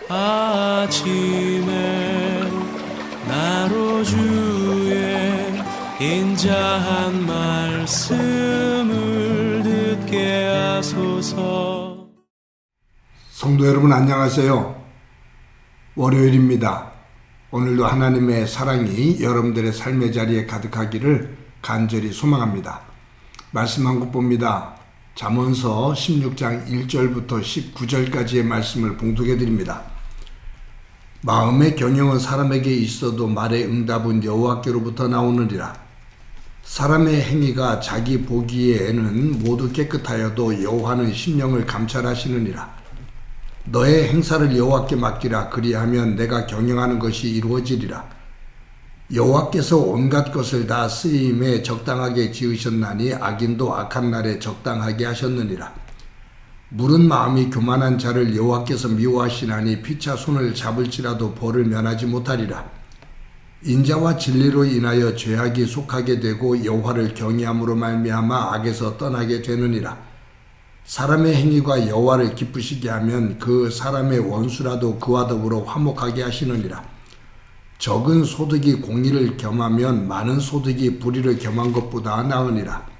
아침에 나로 주의 인자한 말씀을 듣게 하소서. 성도 여러분 안녕하세요. 월요일입니다. 오늘도 하나님의 사랑이 여러분들의 삶의 자리에 가득하기를 간절히 소망합니다. 말씀 한 곳 봅니다. 잠언서 16장 1절부터 19절까지의 말씀을 봉독해 드립니다. 마음의 경영은 사람에게 있어도 말의 응답은 여호와께로부터 나오느니라. 사람의 행위가 자기 보기에는 모두 깨끗하여도 여호와는 심령을 감찰하시느니라. 너의 행사를 여호와께 맡기라. 그리하면 내가 경영하는 것이 이루어지리라. 여호와께서 온갖 것을 다 쓰임에 적당하게 지으셨나니 악인도 악한 날에 적당하게 하셨느니라. 물은 마음이 교만한 자를 여호와께서 미워하시나니 피차 손을 잡을지라도 벌을 면하지 못하리라. 인자와 진리로 인하여 죄악이 속하게 되고 여호와를 경외함으로 말미암아 악에서 떠나게 되느니라. 사람의 행위가 여호와를 기쁘시게 하면 그 사람의 원수라도 그와 더불어 화목하게 하시느니라. 적은 소득이 공의를 겸하면 많은 소득이 불의를 겸한 것보다 나으니라.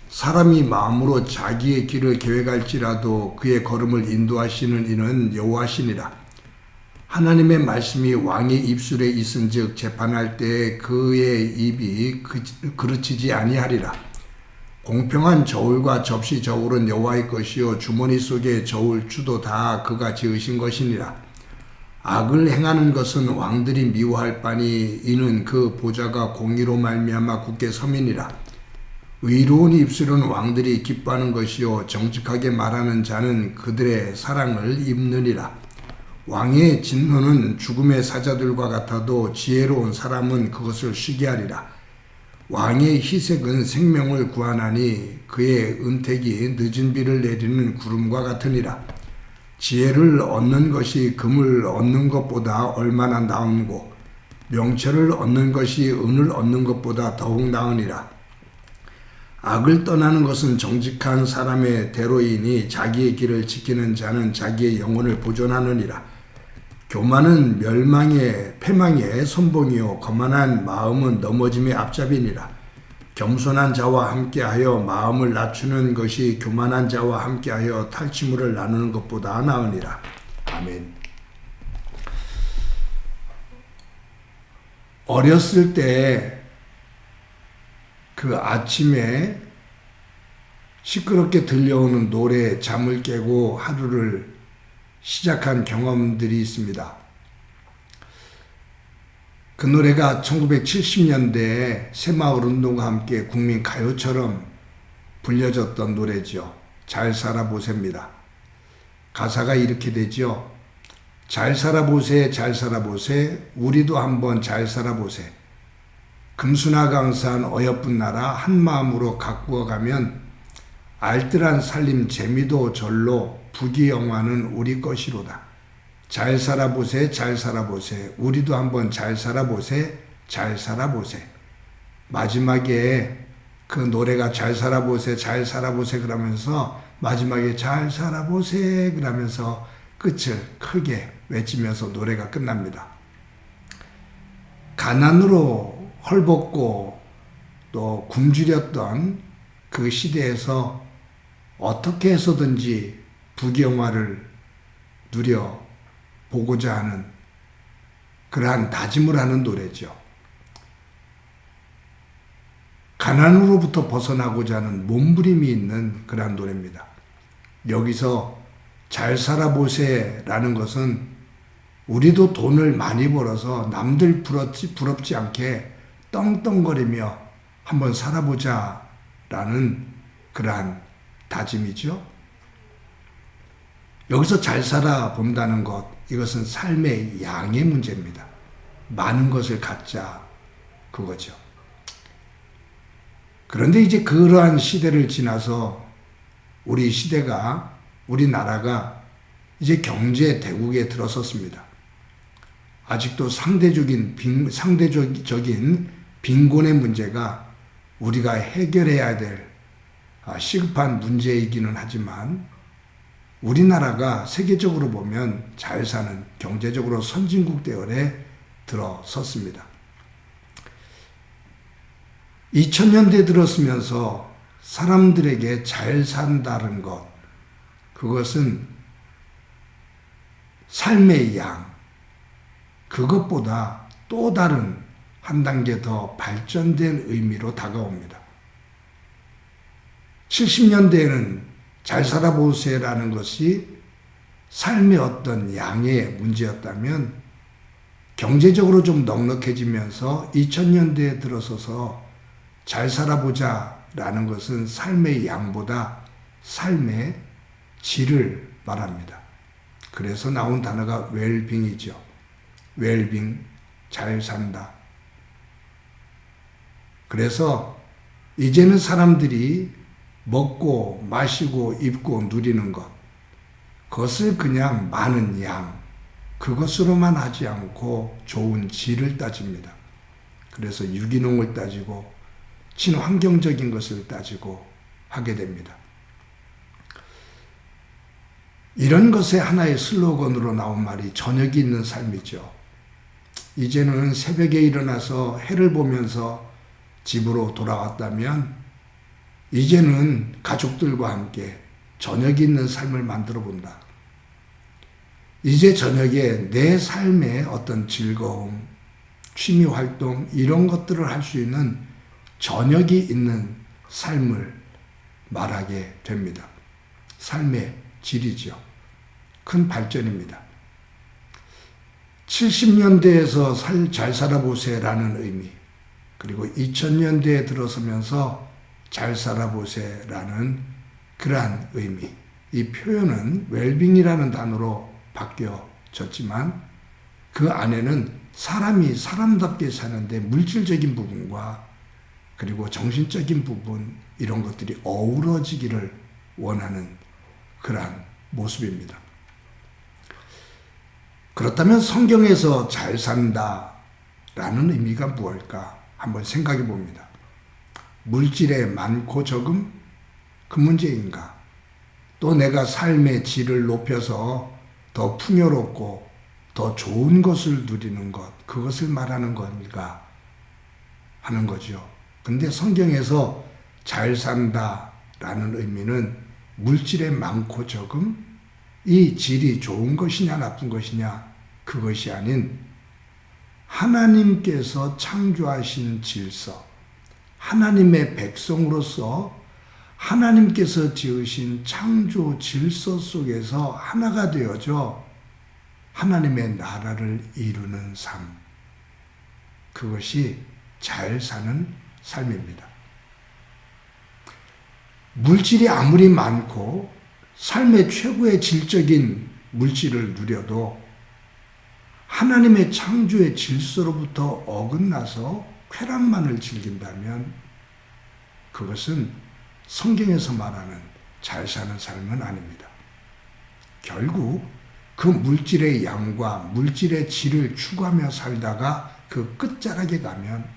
사람이 마음으로 자기의 길을 계획할지라도 그의 걸음을 인도하시는 이는 여호와시니라. 하나님의 말씀이 왕의 입술에 있은즉 재판할 때에 그의 입이 그르치지 아니하리라. 공평한 저울과 접시 저울은 여호와의 것이요 주머니 속의 저울 주도 다 그가 지으신 것이니라. 악을 행하는 것은 왕들이 미워할 바니 이는 그 보좌가 공의로 말미암아 굳게 섬이니라. 의로운 입술은 왕들이 기뻐하는 것이요 정직하게 말하는 자는 그들의 사랑을 입느니라. 왕의 진노는 죽음의 사자들과 같아도 지혜로운 사람은 그것을 쉬게 하리라. 왕의 희색은 생명을 구하나니 그의 은택이 늦은 비를 내리는 구름과 같으니라. 지혜를 얻는 것이 금을 얻는 것보다 얼마나 나은고 명철을 얻는 것이 은을 얻는 것보다 더욱 나으니라. 악을 떠나는 것은 정직한 사람의 대로이니 자기의 길을 지키는 자는 자기의 영혼을 보존하느니라. 교만은 패망의 선봉이요 거만한 마음은 넘어짐의 앞잡이니라. 겸손한 자와 함께하여 마음을 낮추는 것이 교만한 자와 함께하여 탈취물을 나누는 것보다 나으니라. 아멘. 어렸을 때 그 아침에 시끄럽게 들려오는 노래에 잠을 깨고 하루를 시작한 경험들이 있습니다. 그 노래가 1970년대에 새마을운동과 함께 국민가요처럼 불려졌던 노래죠. 잘 살아보세입니다. 가사가 이렇게 되죠. 잘 살아보세 잘 살아보세 우리도 한번 잘 살아보세. 금수나강산 어여쁜 나라 한마음으로 가꾸어 가면 알뜰한 살림 재미도 절로 부귀영화는 우리 것이로다. 잘 살아보세 잘 살아보세 우리도 한번 잘 살아보세 잘 살아보세. 마지막에 그 노래가 잘 살아보세 잘 살아보세 그러면서 마지막에 잘 살아보세 그러면서 끝을 크게 외치면서 노래가 끝납니다. 가난으로 헐벗고 또 굶주렸던 그 시대에서 어떻게 해서든지 부귀영화를 누려보고자 하는 그러한 다짐을 하는 노래죠. 가난으로부터 벗어나고자 하는 몸부림이 있는 그러한 노래입니다. 여기서 잘 살아보세라는 것은 우리도 돈을 많이 벌어서 남들 부럽지 않게 떵떵거리며 한번 살아보자라는 그러한 다짐이죠. 여기서 잘 살아본다는 것, 이것은 삶의 양의 문제입니다. 많은 것을 갖자 그거죠. 그런데 이제 그러한 시대를 지나서 우리나라가 이제 경제 대국에 들어섰습니다. 아직도 상대적인 빈곤의 문제가 우리가 해결해야 될 시급한 문제이기는 하지만 우리나라가 세계적으로 보면 잘 사는 경제적으로 선진국 대열에 들어섰습니다. 2000년대 들었으면서 사람들에게 잘 산다는 것, 그것은 삶의 양, 그것보다 또 다른 한 단계 더 발전된 의미로 다가옵니다. 70년대에는 잘 살아보세요라는 것이 삶의 어떤 양의 문제였다면 경제적으로 좀 넉넉해지면서 2000년대에 들어서서 잘 살아보자라는 것은 삶의 양보다 삶의 질을 말합니다. 그래서 나온 단어가 웰빙이죠. 웰빙, 잘 산다. 그래서 이제는 사람들이 먹고 마시고 입고 누리는 것, 그것을 그냥 많은 양, 그것으로만 하지 않고 좋은 질을 따집니다. 그래서 유기농을 따지고 친환경적인 것을 따지고 하게 됩니다. 이런 것의 하나의 슬로건으로 나온 말이 저녁이 있는 삶이죠. 이제는 새벽에 일어나서 해를 보면서 집으로 돌아왔다면 이제는 가족들과 함께 저녁이 있는 삶을 만들어 본다. 이제 저녁에 내 삶의 어떤 즐거움, 취미 활동 이런 것들을 할 수 있는 저녁이 있는 삶을 말하게 됩니다. 삶의 질이죠. 큰 발전입니다. 70년대에서 잘 살아보세요라는 의미, 그리고 2000년대에 들어서면서 잘 살아보세요라는 그러한 의미, 이 표현은 웰빙이라는 단어로 바뀌어졌지만 그 안에는 사람이 사람답게 사는데 물질적인 부분과 그리고 정신적인 부분 이런 것들이 어우러지기를 원하는 그러한 모습입니다. 그렇다면 성경에서 잘 산다라는 의미가 무엇일까 한번 생각해 봅니다. 물질의 많고 적음? 그 문제인가? 또 내가 삶의 질을 높여서 더 풍요롭고 더 좋은 것을 누리는 것, 그것을 말하는 건가 하는 거죠. 근데 성경에서 잘 산다라는 의미는 물질의 많고 적음? 이 질이 좋은 것이냐 나쁜 것이냐 그것이 아닌 하나님께서 창조하신 질서, 하나님의 백성으로서 하나님께서 지으신 창조 질서 속에서 하나가 되어져 하나님의 나라를 이루는 삶, 그것이 잘 사는 삶입니다. 물질이 아무리 많고 삶의 최고의 질적인 물질을 누려도 하나님의 창조의 질서로부터 어긋나서 쾌락만을 즐긴다면 그것은 성경에서 말하는 잘 사는 삶은 아닙니다. 결국 그 물질의 양과 물질의 질을 추구하며 살다가 그 끝자락에 가면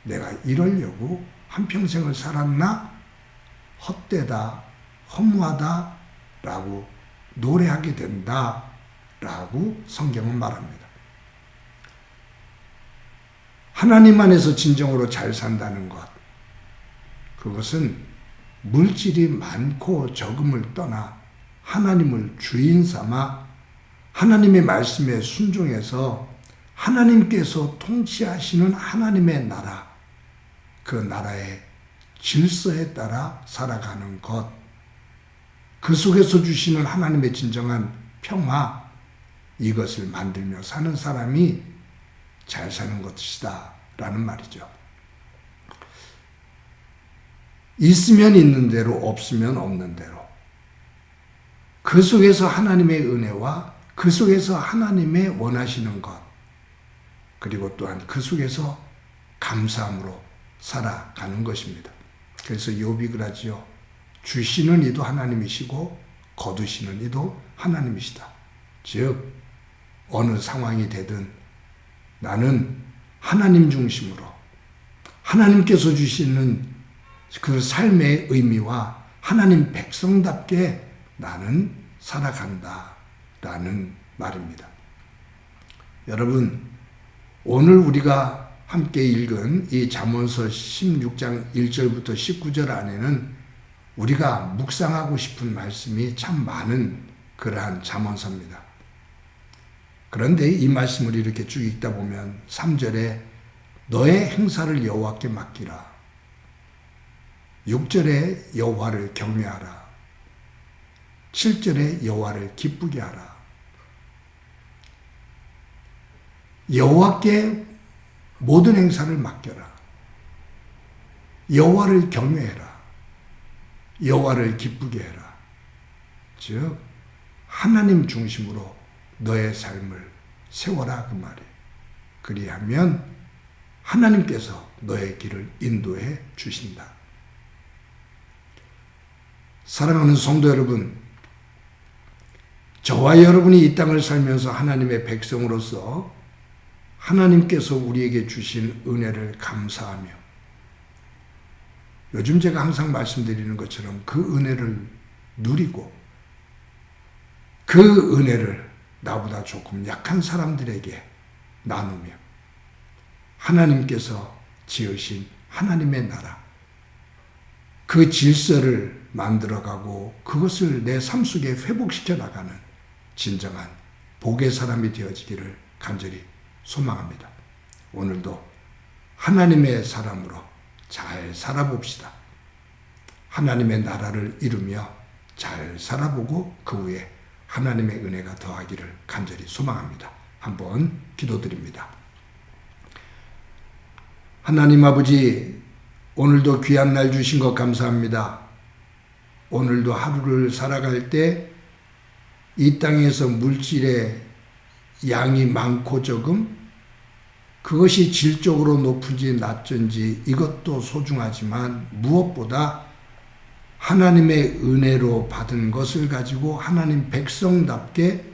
내가 이러려고 한평생을 살았나? 헛되다, 허무하다 라고 노래하게 된다 라고 성경은 말합니다. 하나님 안에서 진정으로 잘 산다는 것, 그것은 물질이 많고 적음을 떠나 하나님을 주인 삼아 하나님의 말씀에 순종해서 하나님께서 통치하시는 하나님의 나라, 그 나라의 질서에 따라 살아가는 것, 그 속에서 주시는 하나님의 진정한 평화, 이것을 만들며 사는 사람이 잘 사는 것이다 라는 말이죠. 있으면 있는 대로, 없으면 없는 대로, 그 속에서 하나님의 은혜와 그 속에서 하나님의 원하시는 것, 그리고 또한 그 속에서 감사함으로 살아가는 것입니다. 그래서 욥이 그러지요. 주시는 이도 하나님이시고 거두시는 이도 하나님이시다. 즉 어느 상황이 되든 나는 하나님 중심으로 하나님께서 주시는 그 삶의 의미와 하나님 백성답게 나는 살아간다라는 말입니다. 여러분, 오늘 우리가 함께 읽은 이 잠언서 16장 1절부터 19절 안에는 우리가 묵상하고 싶은 말씀이 참 많은 그러한 잠언서입니다. 그런데 이 말씀을 이렇게 쭉 읽다 보면 3절에 너의 행사를 여호와께 맡기라. 6절에 여호와를 경외하라. 7절에 여호와를 기쁘게 하라. 여호와께 모든 행사를 맡겨라. 여호와를 경외해라. 여호와를 기쁘게 해라. 즉 하나님 중심으로 너의 삶을 세워라 그 말이에요. 그리하면 하나님께서 너의 길을 인도해 주신다. 사랑하는 성도 여러분, 저와 여러분이 이 땅을 살면서 하나님의 백성으로서 하나님께서 우리에게 주신 은혜를 감사하며 요즘 제가 항상 말씀드리는 것처럼 그 은혜를 누리고 그 은혜를 나보다 조금 약한 사람들에게 나누며 하나님께서 지으신 하나님의 나라 그 질서를 만들어가고 그것을 내 삶 속에 회복시켜 나가는 진정한 복의 사람이 되어지기를 간절히 소망합니다. 오늘도 하나님의 사람으로 잘 살아봅시다. 하나님의 나라를 이루며 잘 살아보고 그 후에 하나님의 은혜가 더하기를 간절히 소망합니다. 한번 기도드립니다. 하나님 아버지, 오늘도 귀한 날 주신 것 감사합니다. 오늘도 하루를 살아갈 때 이 땅에서 물질의 양이 많고 적음, 그것이 질적으로 높은지 낮은지 이것도 소중하지만 무엇보다 하나님의 은혜로 받은 것을 가지고 하나님 백성답게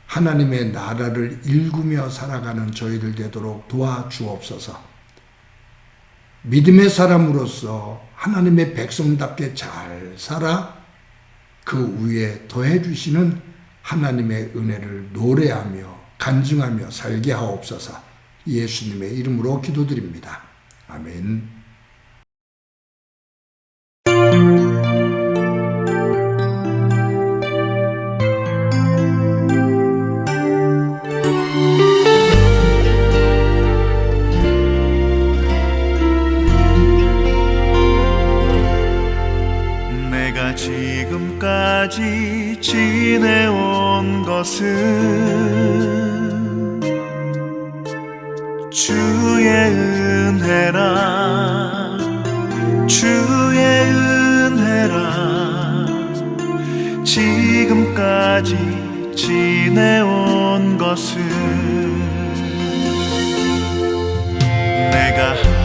하나님의 나라를 일구며 살아가는 저희들 되도록 도와주옵소서. 믿음의 사람으로서 하나님의 백성답게 잘 살아 그 위에 더해주시는 하나님의 은혜를 노래하며 간증하며 살게 하옵소서. 예수님의 이름으로 기도드립니다. 아멘. 내가 지금까지 지내온 것은 주의 은혜라 주의 은혜라 지금까지 지내온 것은 내가